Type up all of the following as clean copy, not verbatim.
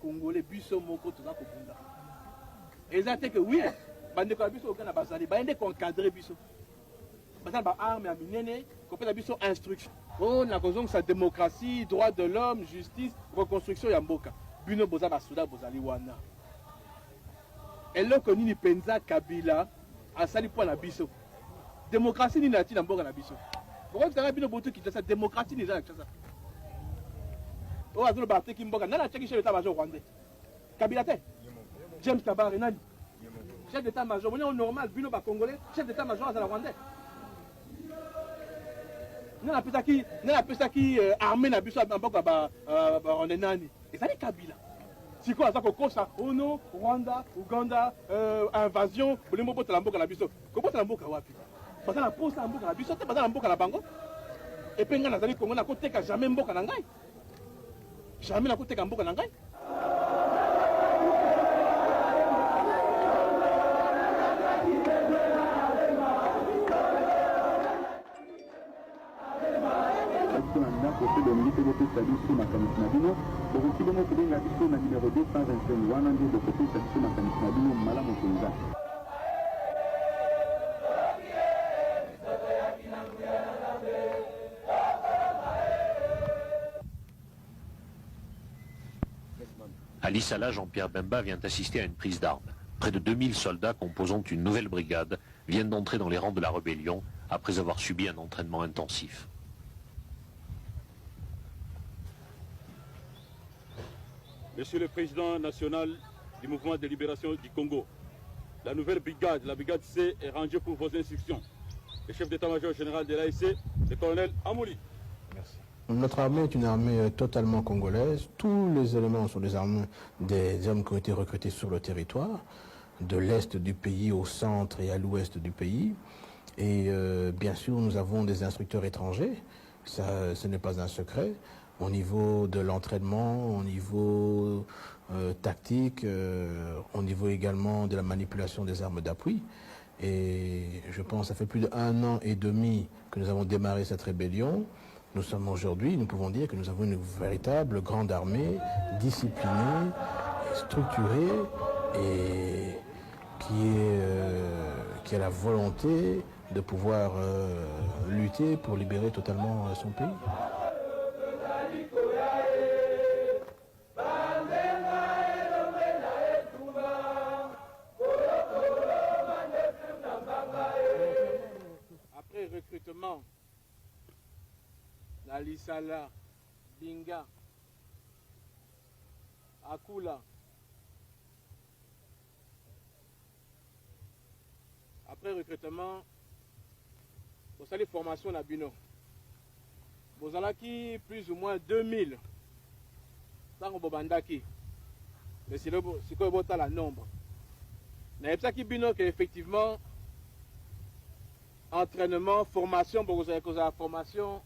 Congolais, biso moko toza kobunda. Exactement que oui, bande ko biso okana bazali, bande ko encadrer biso. Bazali ba arme ya minene, ko pela biso instruction. Oh na kozong sa démocratie, droit de l'homme, justice, reconstruction ya mboka. Bino boza ba soda bozali wana. Eloko nini penza Kabila asali po na biso. Démocratie ni nati na mboka na biso. Pourquoi tu as bino boto qui ça démocratie ni za ça. Oh azolo ba teki mboka nana teki chef d'état-major rwandais. Kabila te. James Kabare nani. Chef d'état-major on est normal bino ba congolais, chef d'état-major à la rwandais. Nana pesa ki armée na biso na mboka ba rwandais nani. Et ça ni Kabila. Si quoi ça kokosa oh non Rwanda, Uganda, invasion, le mot la mboka na biso. Comment la mboka wapi? Parce que la pose la mboka na biso te la mboka na bango. Et puis nga nazali Congo na koteka jamais mboka na ngai. Jamais na koteka mboka na ngai. À Lissala, Jean-Pierre Bemba vient assister à une prise d'armes. Près de 2000 soldats composant une nouvelle brigade viennent d'entrer dans les rangs de la rébellion après avoir subi un entraînement intensif. Monsieur le Président national du mouvement de libération du Congo, la nouvelle brigade, la brigade C, est rangée pour vos instructions. Le chef d'état-major général de l'AEC, le colonel Amouli. Merci. Notre armée est une armée totalement congolaise. Tous les éléments sont des armes des hommes qui ont été recrutés sur le territoire, de l'est du pays au centre et à l'ouest du pays. Et bien sûr, nous avons des instructeurs étrangers. Ça, ce n'est pas un secret. Au niveau de l'entraînement, au niveau tactique, au niveau également de la manipulation des armes d'appui. Et je pense que ça fait plus d'1 an et demi que nous avons démarré cette rébellion. Nous sommes aujourd'hui, nous pouvons dire que nous avons une véritable grande armée, disciplinée, structurée et qui a la volonté de pouvoir lutter pour libérer totalement son pays. Après recrutement, la Lissala, Binga, Akula. Après recrutement, vous allez formation na bino. Vous allez plus ou moins 2000. Ça on bobandaki. Mais c'est quoi votre la nombre. Mais ça qui bino que effectivement entraînement, formation, vous avez la formation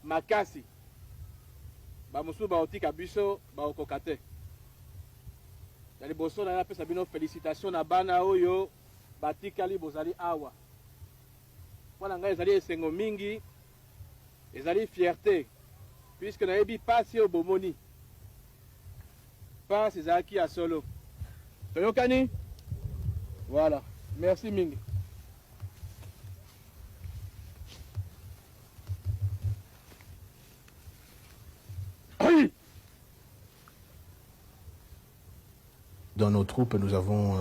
makasi. Ba musu ba otika biso ba okokate. Dali boso na pesa bino félicitations na bana oyo batikali bozali awa. Wana ngai ezali esengo mingi, ezali fierté puisque na yebi pasi au bomoni. Pas ezaki ya solo. Toyokani? Voilà. Merci mingi. Dans nos troupes, nous avons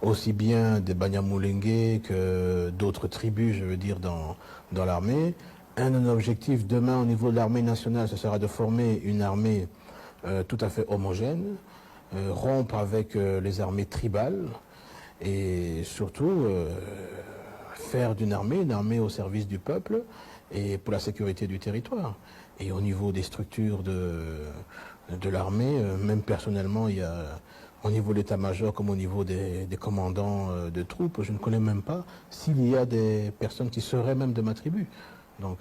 aussi bien des Banyamulenge que d'autres tribus, je veux dire, dans l'armée. Un de nos objectifs demain au niveau de l'armée nationale, ce sera de former une armée tout à fait homogène, rompre avec les armées tribales et surtout faire d'une armée une armée au service du peuple et pour la sécurité du territoire. Et au niveau des structures de l'armée, même personnellement, il y a au niveau de l'état-major comme au niveau des commandants de troupes, je ne connais même pas s'il y a des personnes qui seraient même de ma tribu. Donc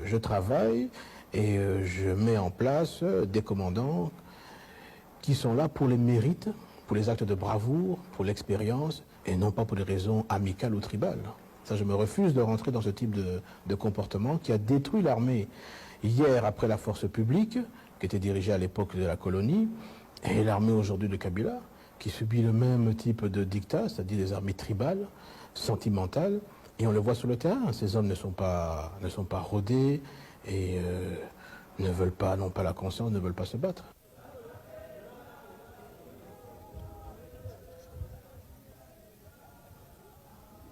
je travaille et je mets en place des commandants qui sont là pour les mérites, pour les actes de bravoure, pour l'expérience et non pas pour des raisons amicales ou tribales. Ça, je me refuse de rentrer dans ce type de comportement qui a détruit l'armée hier après la force publique, qui était dirigée à l'époque de la colonie, Et l'armée aujourd'hui de Kabila, qui subit le même type de dictat, c'est-à-dire des armées tribales, sentimentales, et on le voit sur le terrain. Ces hommes ne sont pas rodés et n'ont pas la conscience, ne veulent pas se battre.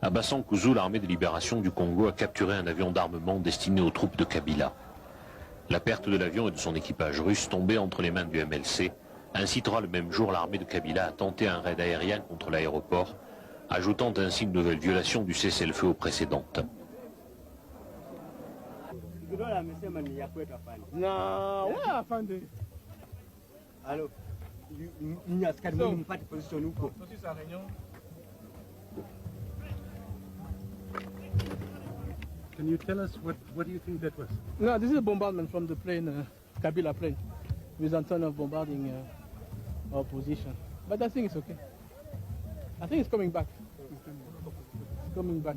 À Bassankouzou, l'armée de libération du Congo a capturé un avion d'armement destiné aux troupes de Kabila. La perte de l'avion et de son équipage russe tombé entre les mains du MLC incitera le même jour l'armée de Kabila à tenter un raid aérien contre l'aéroport, ajoutant ainsi une nouvelle violation du cessez-le-feu aux précédentes. Can you tell us what do you think that was? No, this is a bombardment from the plane, Kabila plane, with intent of bombarding our position. But I think it's okay. I think it's coming back. It's coming back.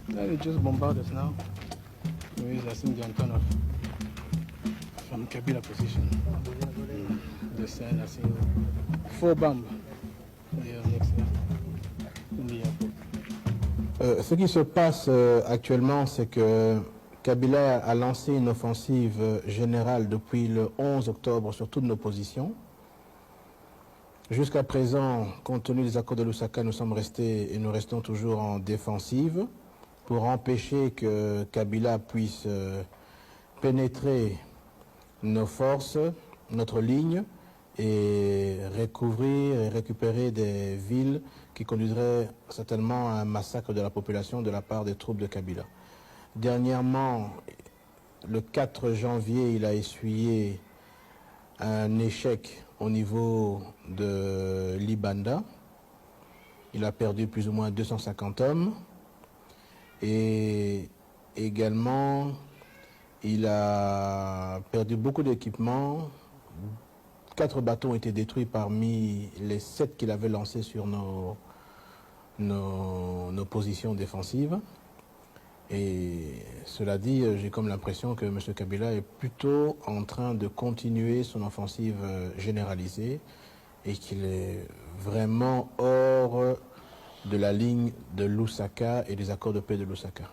They just bombard us now. I think the antenna from Kabila position. They send, I think, 4 bombs next in the airport. Ce qui se passe actuellement, c'est que Kabila a lancé une offensive générale depuis le 11 octobre sur toutes nos positions. Jusqu'à présent, compte tenu des accords de Lusaka, nous sommes restés et nous restons toujours en défensive pour empêcher que Kabila puisse pénétrer nos forces, notre ligne, et recouvrir et récupérer des villes qui conduiraient certainement à un massacre de la population de la part des troupes de Kabila. Dernièrement, le 4 janvier, il a essuyé un échec au niveau de Libanda. Il a perdu plus ou moins 250 hommes. Et également, il a perdu beaucoup d'équipements. 4 bateaux ont été détruits parmi les 7 qu'il avait lancés sur nos positions défensives. Et cela dit, j'ai comme l'impression que M. Kabila est plutôt en train de continuer son offensive généralisée et qu'il est vraiment hors de la ligne de Lusaka et des accords de paix de Lusaka.